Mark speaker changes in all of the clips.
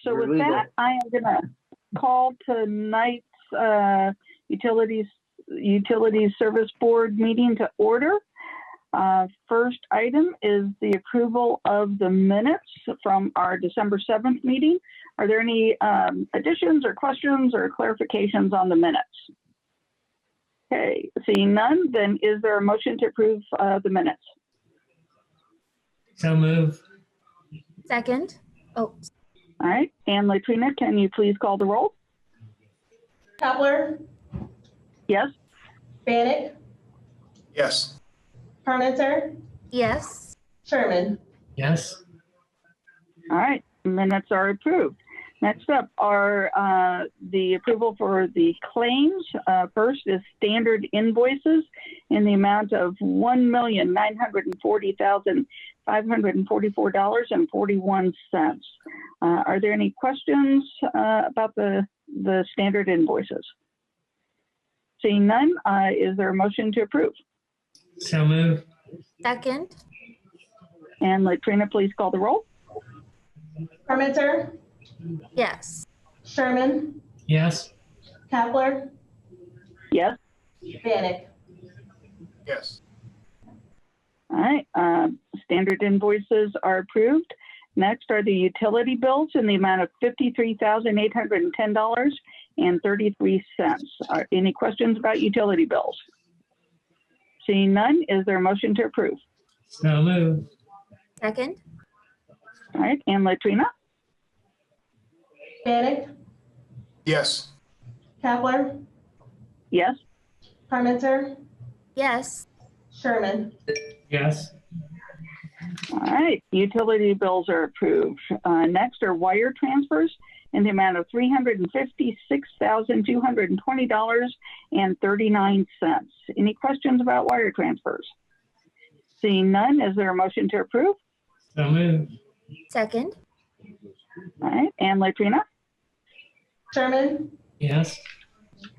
Speaker 1: So with that, I am going to call tonight's Utilities Service Board meeting to order. First item is the approval of the minutes from our December 7th meeting. Are there any additions or questions or clarifications on the minutes? Okay, seeing none, then is there a motion to approve the minutes?
Speaker 2: So move.
Speaker 3: Second. Oh.
Speaker 1: All right, and Latrina, can you please call the roll?
Speaker 4: Kepler,
Speaker 1: Yes.
Speaker 4: Bannock,
Speaker 5: Yes.
Speaker 4: Parmenter,
Speaker 3: Yes.
Speaker 4: Sherman.
Speaker 2: Yes.
Speaker 1: All right, minutes are approved. Next up are the approval for the claims. First is standard invoices in the amount of $1,940,544.41. Are there any questions about the standard invoices? Seeing none, is there a motion to approve?
Speaker 2: So move.
Speaker 3: Second.
Speaker 1: And Latrina, please call the roll.
Speaker 4: Parmenter,
Speaker 3: Yes.
Speaker 4: Sherman,
Speaker 2: Yes.
Speaker 4: Kepler,
Speaker 1: Yes.
Speaker 4: Bannock.
Speaker 5: Yes.
Speaker 1: All right, standard invoices are approved. Next are the utility bills in the amount of $53,810.33. Any questions about utility bills? Seeing none, is there a motion to approve?
Speaker 2: So move.
Speaker 3: Second.
Speaker 1: All right, and Latrina?
Speaker 4: Bannock,
Speaker 5: Yes.
Speaker 4: Kepler,
Speaker 1: Yes.
Speaker 4: Parmenter,
Speaker 3: Yes.
Speaker 4: Sherman.
Speaker 2: Yes.
Speaker 1: All right, utility bills are approved. Next are wire transfers in the amount of $356,220.39. Any questions about wire transfers? Seeing none, is there a motion to approve?
Speaker 2: So move.
Speaker 3: Second.
Speaker 1: All right, and Latrina?
Speaker 4: Sherman,
Speaker 2: Yes.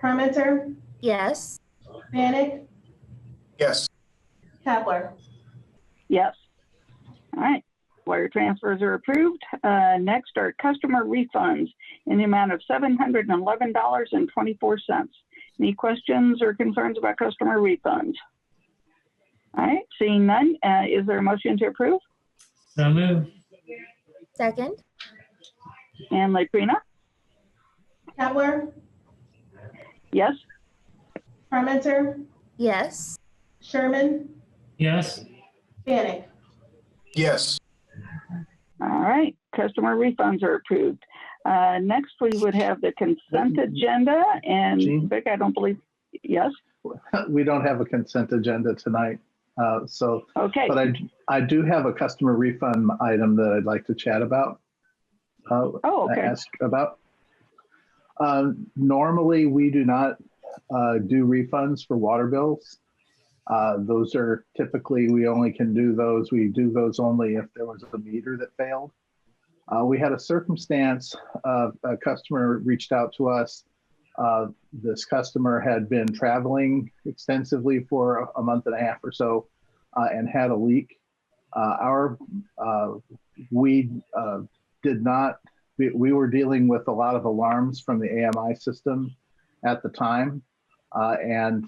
Speaker 4: Parmenter,
Speaker 3: Yes.
Speaker 4: Bannock,
Speaker 5: Yes.
Speaker 4: Kepler.
Speaker 1: Yes. All right, wire transfers are approved. Next are customer refunds in the amount of $711.24. Any questions or concerns about customer refunds? All right, seeing none, is there a motion to approve?
Speaker 2: So move.
Speaker 3: Second.
Speaker 1: And Latrina?
Speaker 4: Kepler,
Speaker 1: Yes.
Speaker 4: Parmenter,
Speaker 3: Yes.
Speaker 4: Sherman,
Speaker 2: Yes.
Speaker 4: Bannock.
Speaker 5: Yes.
Speaker 1: All right, customer refunds are approved. Next, we would have the consent agenda, and
Speaker 6: Jean?
Speaker 1: Vic, I don't believe, yes?
Speaker 6: We don't have a consent agenda tonight.
Speaker 1: Okay.
Speaker 6: But I do have a customer refund item that I'd like to chat about.
Speaker 1: Okay.
Speaker 6: Ask about. Normally, we do not do refunds for water bills. Those are typically, we only can do those. We do those only if there was a meter that failed. We had a circumstance of a customer reached out to us. This customer had been traveling extensively for a month and a half or so and had a leak. We were dealing with a lot of alarms from the AMI system at the time, and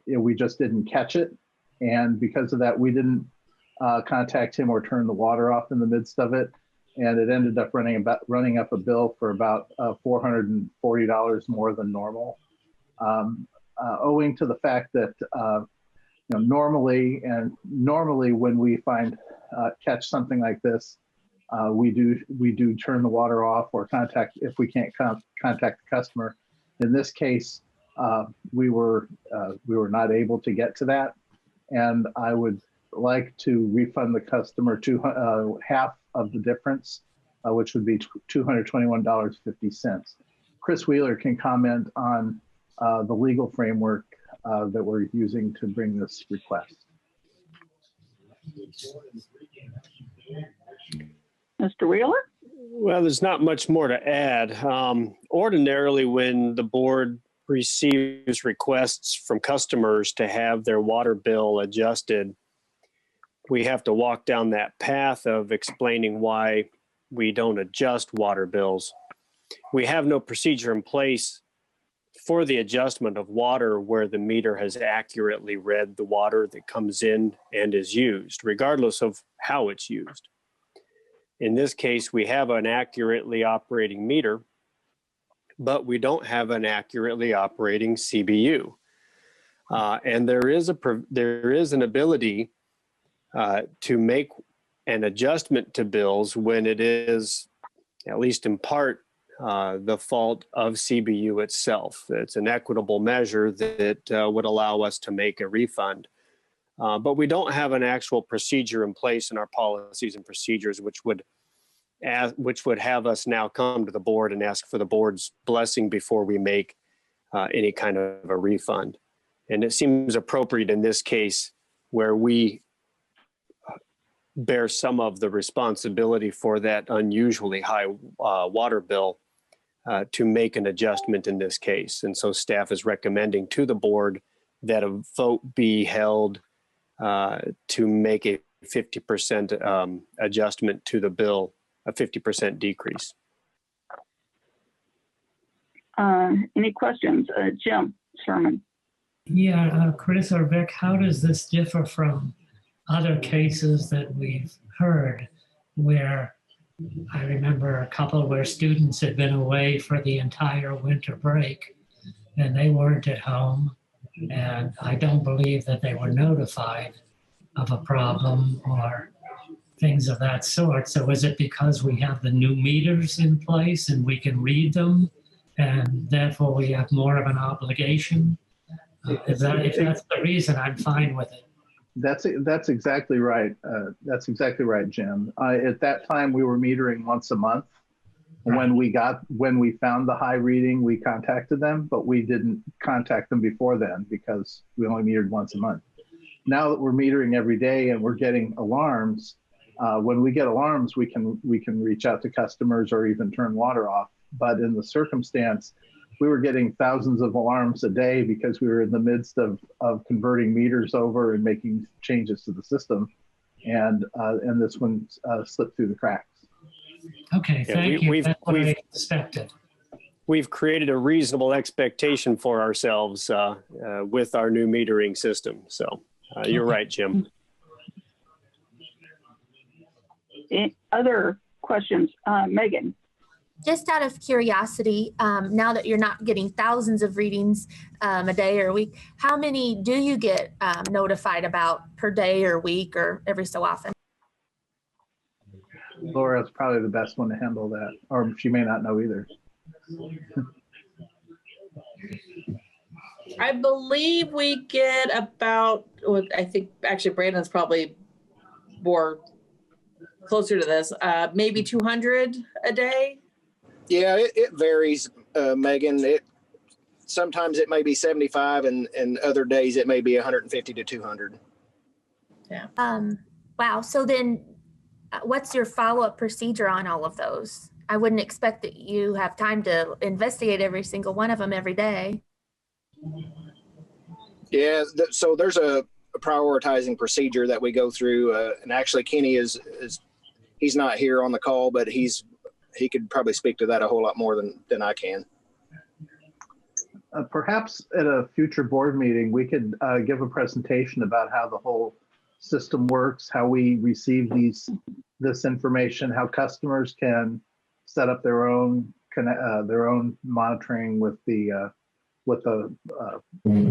Speaker 6: we just didn't catch it. And because of that, we didn't contact him or turn the water off in the midst of it. And it ended up running up a bill for about $440 more than normal, owing to the fact that normally when we catch something like this, we do turn the water off or contact if we can't contact the customer. In this case, we were not able to get to that, and I would like to refund the customer half of the difference, which would be $221.50. Chris Wheeler can comment on the legal framework that we're using to bring this request.
Speaker 1: Mr. Wheeler?
Speaker 7: Well, there's not much more to add. Ordinarily, when the board receives requests from customers to have their water bill adjusted, we have to walk down that path of explaining why we don't adjust water bills. We have no procedure in place for the adjustment of water where the meter has accurately read the water that comes in and is used, regardless of how it's used. In this case, we have an accurately operating meter, but we don't have an accurately operating CBU. And there is an ability to make an adjustment to bills when it is, at least in part, the fault of CBU itself. It's an equitable measure that would allow us to make a refund. But we don't have an actual procedure in place in our policies and procedures, which would have us now come to the board and ask for the board's blessing before we make any kind of a refund. And it seems appropriate in this case where we bear some of the responsibility for that unusually high water bill to make an adjustment in this case. And so staff is recommending to the board that a vote be held to make a 50% adjustment to the bill, a 50% decrease.
Speaker 1: Any questions? Jim Sherman.
Speaker 2: Yeah, Chris or Vic, how does this differ from other cases that we've heard where I remember a couple where students had been away for the entire winter break and they weren't at home, and I don't believe that they were notified of a problem or things of that sort. So is it because we have the new meters in place and we can read them and therefore we have more of an obligation? If that's the reason, I'm fine with it.
Speaker 6: That's exactly right. That's exactly right, Jim. At that time, we were metering once a month. When we found the high reading, we contacted them, but we didn't contact them before then because we only metered once a month. Now that we're metering every day and we're getting alarms, when we get alarms, we can reach out to customers or even turn water off. But in the circumstance, we were getting thousands of alarms a day because we were in the midst of converting meters over and making changes to the system. And this one slipped through the cracks.
Speaker 2: Okay, thank you. That's what I expected.
Speaker 7: We've created a reasonable expectation for ourselves with our new metering system. So you're right, Jim.
Speaker 1: Other questions? Megan.
Speaker 3: Just out of curiosity, now that you're not getting thousands of readings a day or a week, how many do you get notified about per day or week or every so often?
Speaker 6: Laura's probably the best one to handle that, or she may not know either.
Speaker 8: I believe we get about, I think actually Brandon's probably more closer to this, maybe 200 a day.
Speaker 9: Yeah, it varies, Megan. Sometimes it may be 75 and other days it may be 150 to 200.
Speaker 3: Yeah. Wow. So then what's your follow-up procedure on all of those? I wouldn't expect that you have time to investigate every single one of them every day.
Speaker 9: Yeah, so there's a prioritizing procedure that we go through. And actually Kenny he's not here on the call, but he could probably speak to that a whole lot more than I can.
Speaker 6: Perhaps at a future board meeting, we could give a presentation about how the whole system works, how we receive this information, how customers can set up their own monitoring with the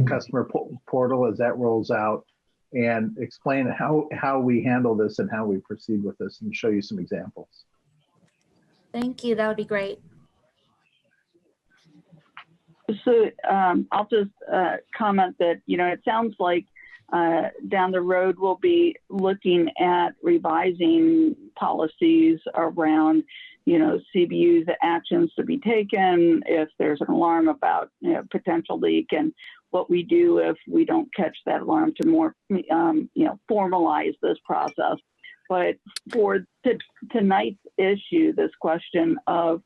Speaker 6: customer portal as that rolls out, and explain how we handle this and how we proceed with this, and show you some examples.
Speaker 3: Thank you. That would be great.
Speaker 1: So I'll just comment that, it sounds like down the road we'll be looking at revising policies around, CBU's actions to be taken if there's an alarm about potential leak, and what we do if we don't catch that alarm to more, formalize this process. But for tonight's issue, this question of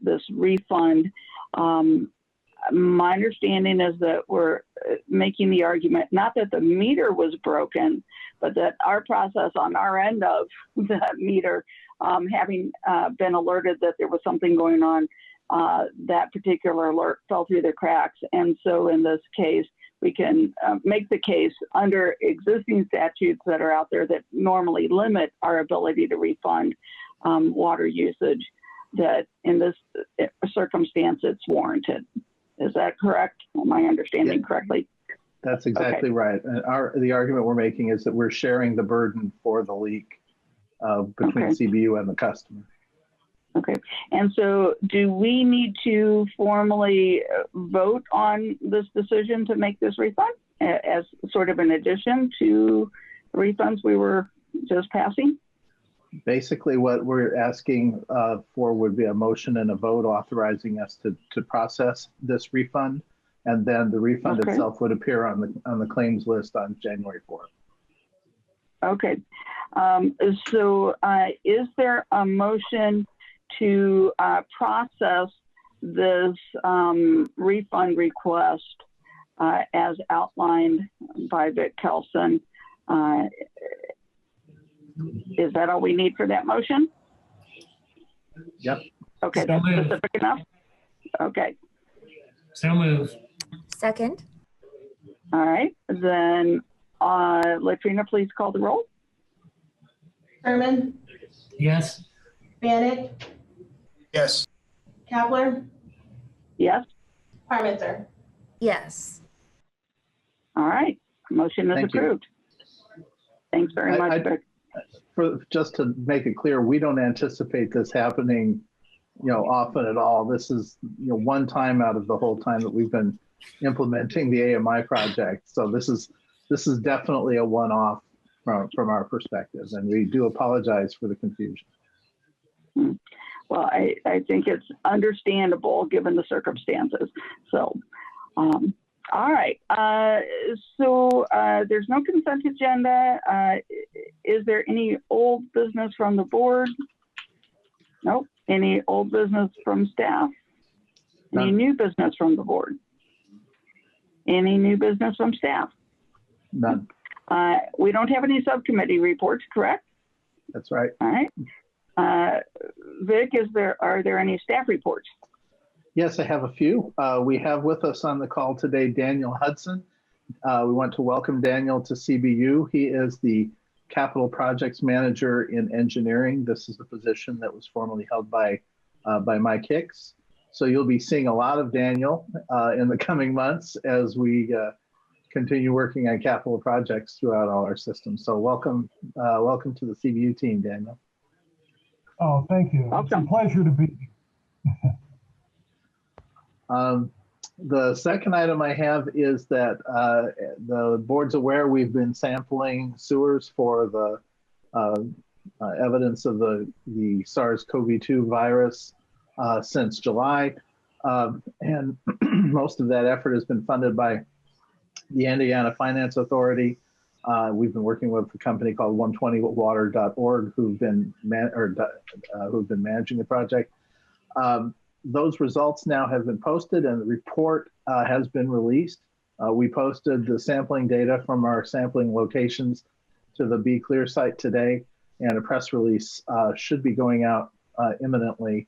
Speaker 1: this refund, my understanding is that we're making the argument, not that the meter was broken, but that our process on our end of the meter having been alerted that there was something going on, that particular alert fell through the cracks. And so in this case, we can make the case under existing statutes that are out there that normally limit our ability to refund water usage, that in this circumstance it's warranted. Is that correct? Am I understanding correctly?
Speaker 6: That's exactly right. And the argument we're making is that we're sharing the burden for the leak between CBU and the customer.
Speaker 1: Okay. And so do we need to formally vote on this decision to make this refund as sort of an addition to the refunds we were just passing?
Speaker 6: Basically, what we're asking for would be a motion and a vote authorizing us to process this refund, and then the refund itself would appear on the claims list on January 4th.
Speaker 1: Okay. So is there a motion to process this refund request as outlined by Vic Kelson? Is that all we need for that motion?
Speaker 6: Yep.
Speaker 1: Okay,
Speaker 2: So
Speaker 1: that's
Speaker 2: moved.
Speaker 1: specific enough? Okay,
Speaker 2: So move.
Speaker 3: Second.
Speaker 1: all right. Then Latrina, please call the roll.
Speaker 4: Sherman,
Speaker 2: Yes.
Speaker 4: Bannick,
Speaker 5: Yes.
Speaker 4: Cavler,
Speaker 1: Yes?
Speaker 4: Parmenter.
Speaker 3: Yes.
Speaker 1: All right, motion is
Speaker 6: Thank you.
Speaker 1: approved. Thanks very much, Vic.
Speaker 6: Just to make it clear, we don't anticipate this happening, often at all. This is, one time out of the whole time that we've been implementing the AMI project. So this is definitely a one-off from our perspective, and we do apologize for the confusion.
Speaker 1: Well, I think it's understandable given the circumstances. So, all right. So there's no consent agenda. Is there any old business from the board? Nope. Any old business from staff? Any
Speaker 6: None.
Speaker 1: new business from the board? Any new business from staff?
Speaker 6: None.
Speaker 1: We don't have any subcommittee reports, correct?
Speaker 6: That's right.
Speaker 1: All right. Vic, are there any staff reports?
Speaker 6: Yes, I have a few. We have with us on the call today Daniel Hudson. We want to welcome Daniel to CBU. He is the Capital Projects Manager in Engineering. This is the position that was formerly held by Mike Hicks. So you'll be seeing a lot of Daniel in the coming months as we continue working on capital projects throughout all our systems. So welcome to the CBU team, Daniel.
Speaker 10: Oh, thank you.
Speaker 1: Welcome.
Speaker 10: It's a pleasure to be here.
Speaker 6: The second item I have is that the board's aware we've been sampling sewers for the evidence of the SARS-CoV-2 virus since July. And most of that effort has been funded by the Indiana Finance Authority. We've been working with a company called 120water.org who've been managing the project. Those results now have been posted and the report has been released. We posted the sampling data from our sampling locations to the Be Clear site today, and a press release should be going out imminently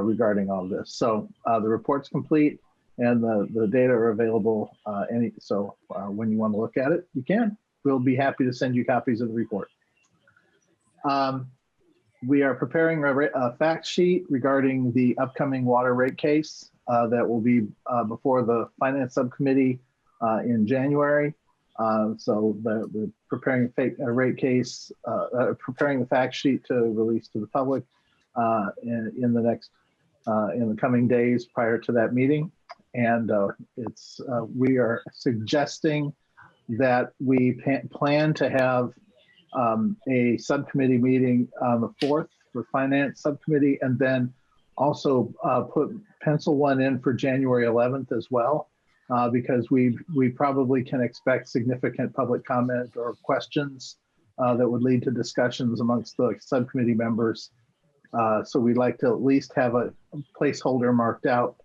Speaker 6: regarding all of this. So the report's complete and the data are available. When you want to look at it, you can. We'll be happy to send you copies of the report. We are preparing a fact sheet regarding the upcoming water rate case that will be before the Finance Subcommittee in January. So we're preparing a rate case, preparing the fact sheet to release to the public in the coming days prior to that meeting. And we are suggesting that we plan to have a subcommittee meeting on the 4th for Finance Subcommittee, and then also pencil one in for January 11th as well, because we probably can expect significant public comment or questions that would lead to discussions amongst the subcommittee members. So we'd like to at least have a placeholder marked out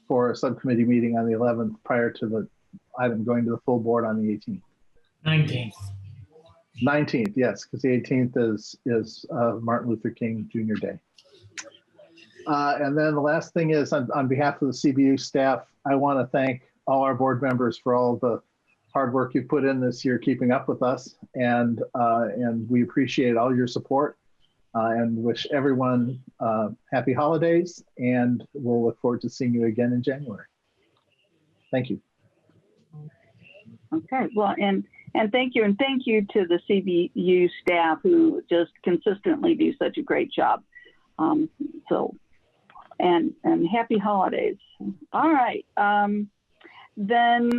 Speaker 6: for a subcommittee meeting on the 11th prior to the item going to the full board on the 18th.
Speaker 2: 19th.
Speaker 6: 19th, yes, because the 18th is Martin Luther King Jr. Day. And then the last thing is, on behalf of the CBU staff, I want to thank all our board members for all the hard work you put in this year keeping up with us, and we appreciate all your support, and wish everyone happy holidays, and we'll look forward to seeing you again in January. Thank you.
Speaker 1: Okay, well, and thank you to the CBU staff who just consistently do such a great job. And happy holidays. All right, then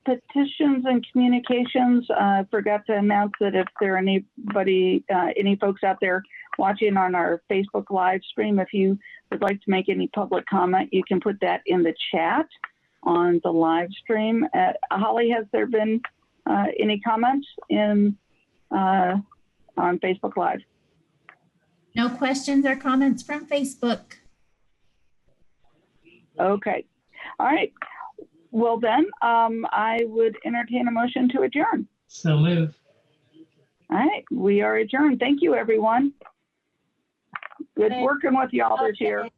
Speaker 1: petitions and communications. Forgot to announce that if there are any folks out there watching on our Facebook live stream, if you would like to make any public comment, you can put that in the chat on the live stream. Holly, has there been any comments on Facebook Live?
Speaker 11: No questions or comments from Facebook.
Speaker 1: Okay. All right. Well then, I would entertain a motion to adjourn.
Speaker 2: So move.
Speaker 1: All right. We are adjourned. Thank you, everyone. Good working with you all this year.